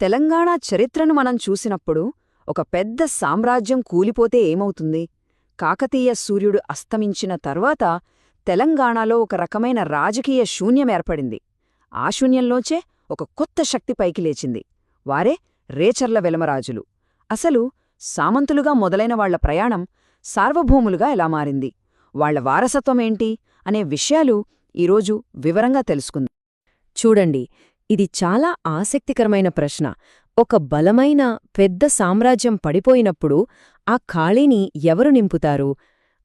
తెలంగాణ చరిత్రను మనం చూసినప్పుడు ఒక పెద్ద సామ్రాజ్యం కూలిపోతే ఏమవుతుంది? కాకతీయ సూర్యుడు అస్తమించిన తర్వాత తెలంగాణలో ఒక రకమైన రాజకీయ శూన్యం ఏర్పడింది. ఆ శూన్యంలోంచే ఒక కొత్త శక్తి పైకి లేచింది. వారే రేచర్ల వెలమరాజులు. అసలు సామంతులుగా మొదలైన వాళ్ల ప్రయాణం సార్వభౌములుగా ఎలా మారింది, వాళ్ల వారసత్వమేంటి అనే విషయాలు ఈరోజు వివరంగా తెలుసుకుందాం. చూడండి, ఇది చాలా ఆసక్తికరమైన ప్రశ్న. ఒక బలమైన పెద్ద సామ్రాజ్యం పడిపోయినప్పుడు ఆ ఖాళీని ఎవరు నింపుతారు?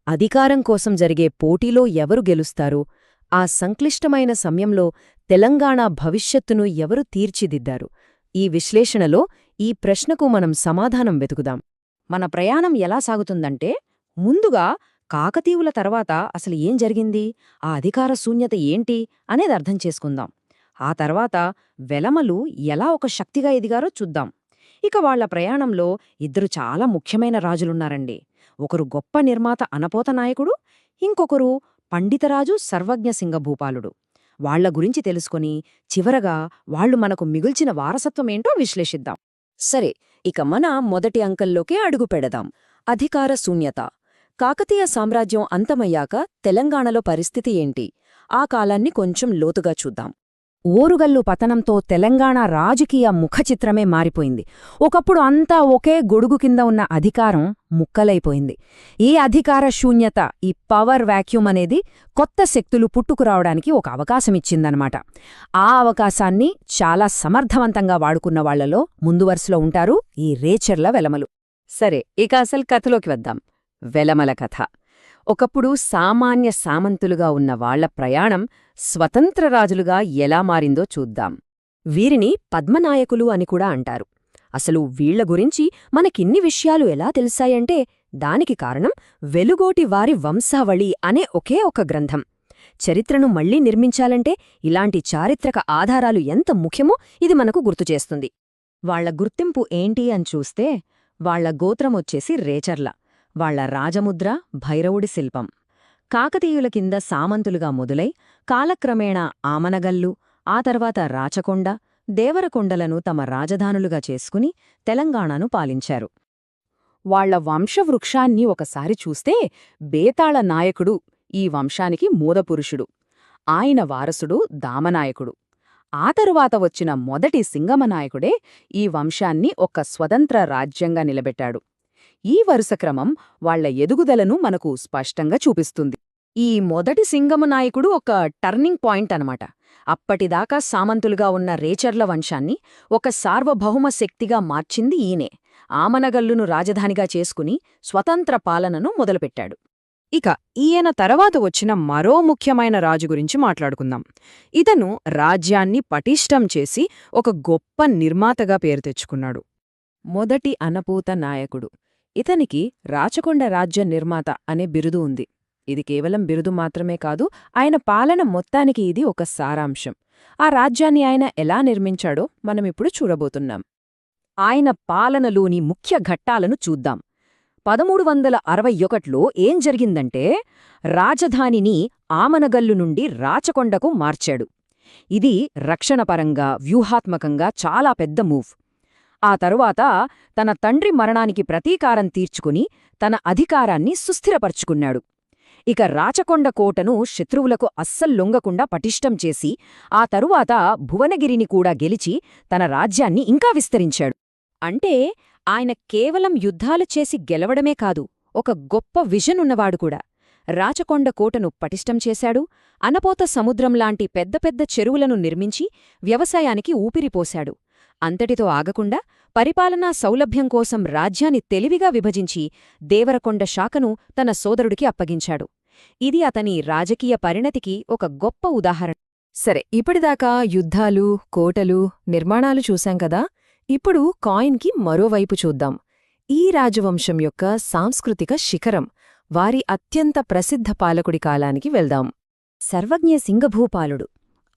అధికారం కోసం జరిగే పోటీలో ఎవరు గెలుస్తారు? ఆ సంక్లిష్టమైన సమయంలో తెలంగాణ భవిష్యత్తును ఎవరు తీర్చిదిద్దారు? ఈ విశ్లేషణలో ఈ ప్రశ్నకు మనం సమాధానం వెతుకుదాం. మన ప్రయాణం ఎలా సాగుతుందంటే, ముందుగా కాకతీయుల తర్వాత అసలు ఏం జరిగింది, ఆ అధికార శూన్యత ఏంటి అనేది అర్థం చేసుకుందాం. ఆ తర్వాత వెలమలు ఎలా ఒక శక్తిగా ఎదిగారో చూద్దాం. ఇక వాళ్ల ప్రయాణంలో ఇద్దరు చాలా ముఖ్యమైన రాజులున్నారండి. ఒకరు గొప్ప నిర్మాత అనపోత నాయకుడు, ఇంకొకరు పండితరాజు సర్వజ్ఞ సింగభూపాలుడు. వాళ్ల గురించి తెలుసుకొని చివరగా వాళ్లు మనకు మిగుల్చిన వారసత్వమేంటో విశ్లేషిద్దాం. సరే, ఇక మన మొదటి అంకంలోకే అడుగు పెడదాం. అధికార శూన్యత. కాకతీయ సామ్రాజ్యం అంతమయ్యాక తెలంగాణలో పరిస్థితి ఏంటి? ఆ కాలాన్ని కొంచెం లోతుగా చూద్దాం. ఓరుగల్లు పతనంతో తెలంగాణ రాజకీయ ముఖచిత్రమే మారిపోయింది. ఒకప్పుడు అంతా ఒకే గొడుగు కింద ఉన్న అధికారం ముక్కలైపోయింది. ఈ అధికార శూన్యత, ఈ పవర్ వాక్యూమ్ అనేది కొత్త శక్తులు పుట్టుకురావడానికి ఒక అవకాశమిచ్చిందనమాట. ఆ అవకాశాన్ని చాలా సమర్థవంతంగా వాడుకున్న వాళ్లలో ముందు వరుసలో ఉంటారు ఈ రేచర్ల వెలమలు. సరే, ఇక అసలు కథలోకి వద్దాం. వెలమల కథ. ఒకప్పుడు సామాన్య సామంతులుగా ఉన్న వాళ్ల ప్రయాణం స్వతంత్ర రాజులుగా ఎలా మారిందో చూద్దాం. వీరిని పద్మనాయకులు అని కూడా అంటారు. అసలు వీళ్ల గురించి మనకిన్ని విషయాలు ఎలా తెలిసాయంటే దానికి కారణం వెలుగోటి వారి వంశావళి అనే ఒకే ఒక గ్రంథం. చరిత్రను మళ్లీ నిర్మించాలంటే ఇలాంటి చారిత్రక ఆధారాలు ఎంత ముఖ్యమో ఇది మనకు గుర్తుచేస్తుంది. వాళ్ల గుర్తింపు ఏంటి అని చూస్తే, వాళ్ల గోత్రమొచ్చేసి రేచర్ల. వాళ్ల రాజముద్ర భైరవుడి శిల్పం. కాకతీయుల కింద సామంతులుగా మొదలై కాలక్రమేణా ఆమనగల్లు, ఆ తర్వాత రాచకొండ, దేవరకొండలను తమ రాజధానులుగా చేసుకుని తెలంగాణను పాలించారు. వాళ్ల వంశవృక్షాన్ని ఒకసారి చూస్తే బేతాళ నాయకుడు ఈ వంశానికి మూలపురుషుడు. ఆయన వారసుడు దామనాయకుడు. ఆ తరువాత వచ్చిన మొదటి సింగమనాయకుడే ఈ వంశాన్ని ఒక స్వతంత్ర రాజ్యంగా నిలబెట్టాడు. ఈ వరుసక్రమం వాళ్ల ఎదుగుదలను మనకు స్పష్టంగా చూపిస్తుంది. ఈ మొదటి సింగమ నాయకుడు ఒక టర్నింగ్ పాయింట్ అనమాట. అప్పటిదాకా సామంతులుగా ఉన్న రేచర్ల వంశాన్ని ఒక సార్వభౌమ శక్తిగా మార్చింది ఈయనే. ఆమనగల్లును రాజధానిగా చేసుకుని స్వతంత్ర పాలనను మొదలుపెట్టాడు. ఇక ఈయన తర్వాత వచ్చిన మరో ముఖ్యమైన రాజు గురించి మాట్లాడుకుందాం. ఇతను రాజ్యాన్ని పటిష్టం చేసి ఒక గొప్ప నిర్మాతగా పేరు తెచ్చుకున్నాడు. మొదటి అనపూత నాయకుడు. ఇతనికి రాచకొండ రాజ్య నిర్మాత అనే బిరుదు ఉంది. ఇది కేవలం బిరుదు మాత్రమే కాదు, ఆయన పాలన మొత్తానికి ఇది ఒక సారాంశం. ఆ రాజ్యాన్ని ఆయన ఎలా నిర్మించాడో మనమిప్పుడు చూడబోతున్నాం. ఆయన పాలనలోని ముఖ్య ఘట్టాలను చూద్దాం. 1361లో ఏం జరిగిందంటే, రాజధానిని ఆమనగల్లు నుండి రాచకొండకు మార్చాడు. ఇది రక్షణపరంగా, వ్యూహాత్మకంగా చాలా పెద్ద మూవ్. ఆ తరువాత తన తండ్రి మరణానికి ప్రతీకారం తీర్చుకుని తన అధికారాన్ని సుస్థిరపర్చుకున్నాడు. ఇక రాచకొండ కోటను శత్రువులకు అస్సల్లొంగకుండా పటిష్టం చేసి ఆ తరువాత భువనగిరిని కూడా గెలిచి తన రాజ్యాన్ని ఇంకా విస్తరించాడు. అంటే ఆయన కేవలం యుద్ధాలు చేసి గెలవడమే కాదు, ఒక గొప్ప విజన్ ఉన్నవాడు కూడా. రాచకొండ కోటను పటిష్టం చేశాడు, అనపోత సముద్రంలాంటి పెద్ద పెద్ద చెరువులను నిర్మించి వ్యవసాయానికి ఊపిరిపోశాడు. అంతటితో ఆగకుండా పరిపాలనా సౌలభ్యం కోసం రాజ్యాన్ని తెలివిగా విభజించి దేవరకొండ శాఖను తన సోదరుడికి అప్పగించాడు. ఇది అతని రాజకీయ పరిణతికి ఒక గొప్ప ఉదాహరణ. సరే, ఇప్పటిదాకా యుద్ధాలు, కోటలు, నిర్మాణాలు చూశాం కదా. ఇప్పుడు కాయిన్కి మరోవైపు చూద్దాం. ఈ రాజవంశం యొక్క సాంస్కృతిక శిఖరం, వారి అత్యంత ప్రసిద్ధ పాలకుడి కాలానికి వెళ్దాం. సర్వజ్ఞ సింగభూపాలుడు.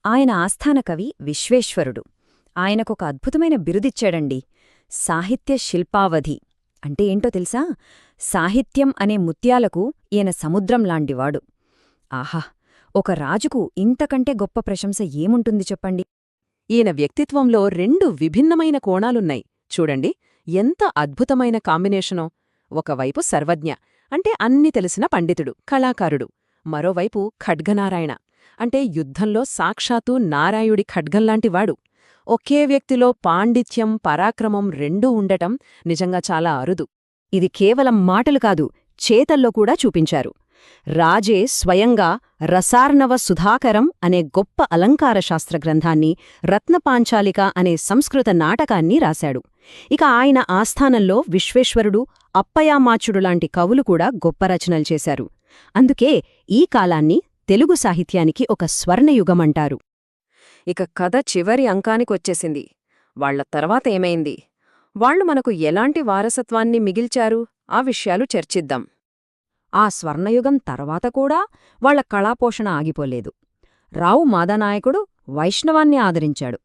ఆయన ఆస్థాన కవి విశ్వేశ్వరుడు. ఆయనకొక అద్భుతమైన బిరుదిచ్చాడండి, సాహిత్య శిల్పావధి. అంటే ఏంటో తెలుసా? సాహిత్యం అనే ముత్యాలకు ఈయన సముద్రంలాంటివాడు. ఆహా, ఒక రాజుకు ఇంతకంటే గొప్ప ప్రశంస ఏముంటుంది చెప్పండి. ఈయన వ్యక్తిత్వంలో 2 విభిన్నమైన కోణాలున్నాయి చూడండి. ఎంత అద్భుతమైన కాంబినేషనో. ఒకవైపు సర్వజ్ఞ, అంటే అన్ని తెలిసిన పండితుడు, కళాకారుడు. మరోవైపు ఖడ్గనారాయణ, అంటే యుద్ధంలో సాక్షాత్తు నారాయుడి ఖడ్గంలాంటివాడు. ఒకే వ్యక్తిలో పాండిత్యం, పరాక్రమం 2 ఉండటం నిజంగా చాలా అరుదు. ఇది కేవలం మాటలు కాదు, చేతల్లో కూడా చూపించారు. రాజే స్వయంగా రసార్ణవ సుధాకరం అనే గొప్ప అలంకార శాస్త్ర గ్రంథాన్ని, రత్నపాంచాలిక అనే సంస్కృత నాటకాన్ని రాశాడు. ఇక ఆయన ఆస్థానంలో విశ్వేశ్వరుడు, అప్పయామాచుడు లాంటి కవులు కూడా గొప్ప రచనలు చేశారు. అందుకే ఈ కాలాన్ని తెలుగు సాహిత్యానికి ఒక స్వర్ణయుగమంటారు. ఇక కథ చివరి అంకానికొచ్చేసింది. వాళ్ల తర్వాత ఏమైంది? వాళ్లు మనకు ఎలాంటి వారసత్వాన్ని మిగిల్చారు? ఆ విషయాలు చర్చిద్దాం. ఆ స్వర్ణయుగం తర్వాత కూడా వాళ్ల కళాపోషణ ఆగిపోలేదు. రావు మాదానాయకుడు వైష్ణవాన్ని ఆదరించాడు.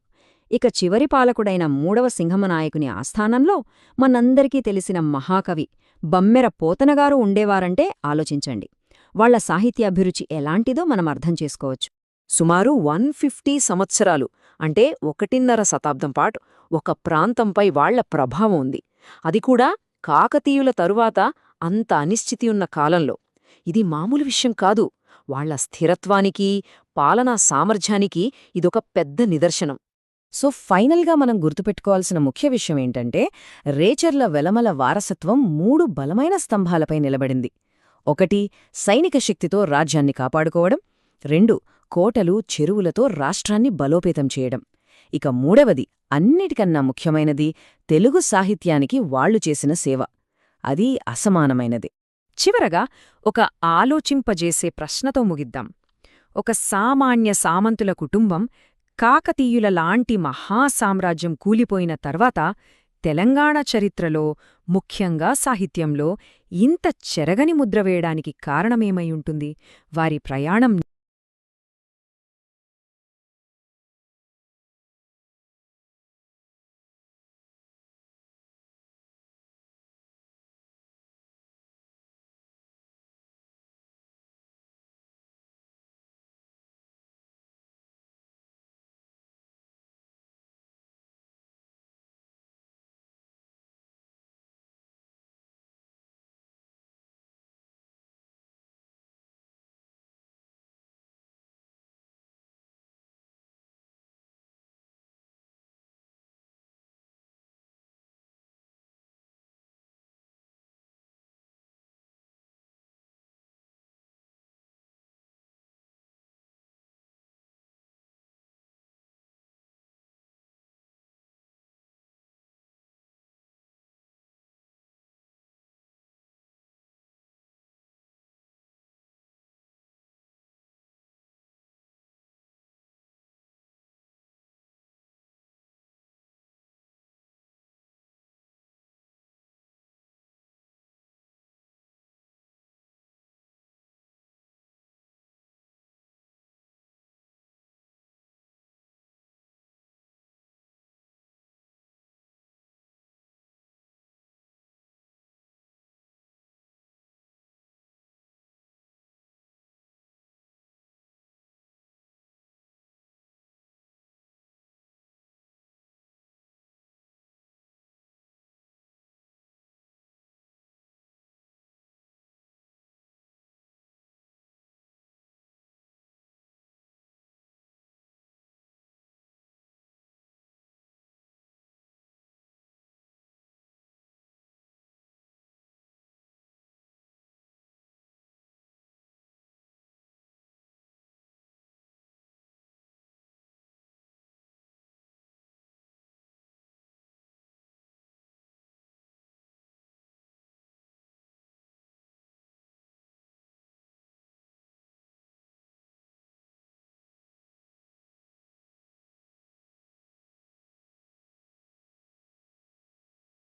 ఇక చివరి పాలకుడైన 3వ సింహమనాయకుని ఆస్థానంలో మనందరికీ తెలిసిన మహాకవి బమ్మెర పోతనగారు ఉండేవారంటే ఆలోచించండి. వాళ్ల సాహిత్యాభిరుచి ఎలాంటిదో మనం అర్థం చేసుకోవచ్చు. సుమారు 150 సంవత్సరాలు, అంటే 1.5 శతాబ్దం పాటు ఒక ప్రాంతంపై వాళ్ల ప్రభావం ఉంది. అది కూడా కాకతీయుల తరువాత అంత అనిశ్చితి ఉన్న కాలంలో. ఇది మామూలు విషయం కాదు. వాళ్ల స్థిరత్వానికి, పాలనా సామర్థ్యానికి ఇదొక పెద్ద నిదర్శనం. సో ఫైనల్గా మనం గుర్తుపెట్టుకోవాల్సిన ముఖ్య విషయం ఏంటంటే, రేచర్ల వెలమల వారసత్వం 3 బలమైన స్తంభాలపై నిలబడింది. 1 సైనిక శక్తితో రాజ్యాన్ని కాపాడుకోవడం, 2 కోటలు, చెరువులతో రాష్ట్రాన్ని బలోపేతం చేయడం, ఇక 3వది అన్నిటికన్నా ముఖ్యమైనది తెలుగు సాహిత్యానికి వాళ్లు చేసిన సేవ. అది అసమానమైనది. చివరగా ఒక ఆలోచింపజేసే ప్రశ్నతో ముగిద్దాం. ఒక సామాన్య సామంతుల కుటుంబం, కాకతీయుల లాంటి మహాసామ్రాజ్యం కూలిపోయిన తర్వాత తెలంగాణ చరిత్రలో, ముఖ్యంగా సాహిత్యంలో ఇంత చెరగని ముద్ర వేయడానికి కారణమేమై ఉంటుంది? వారి ప్రయాణం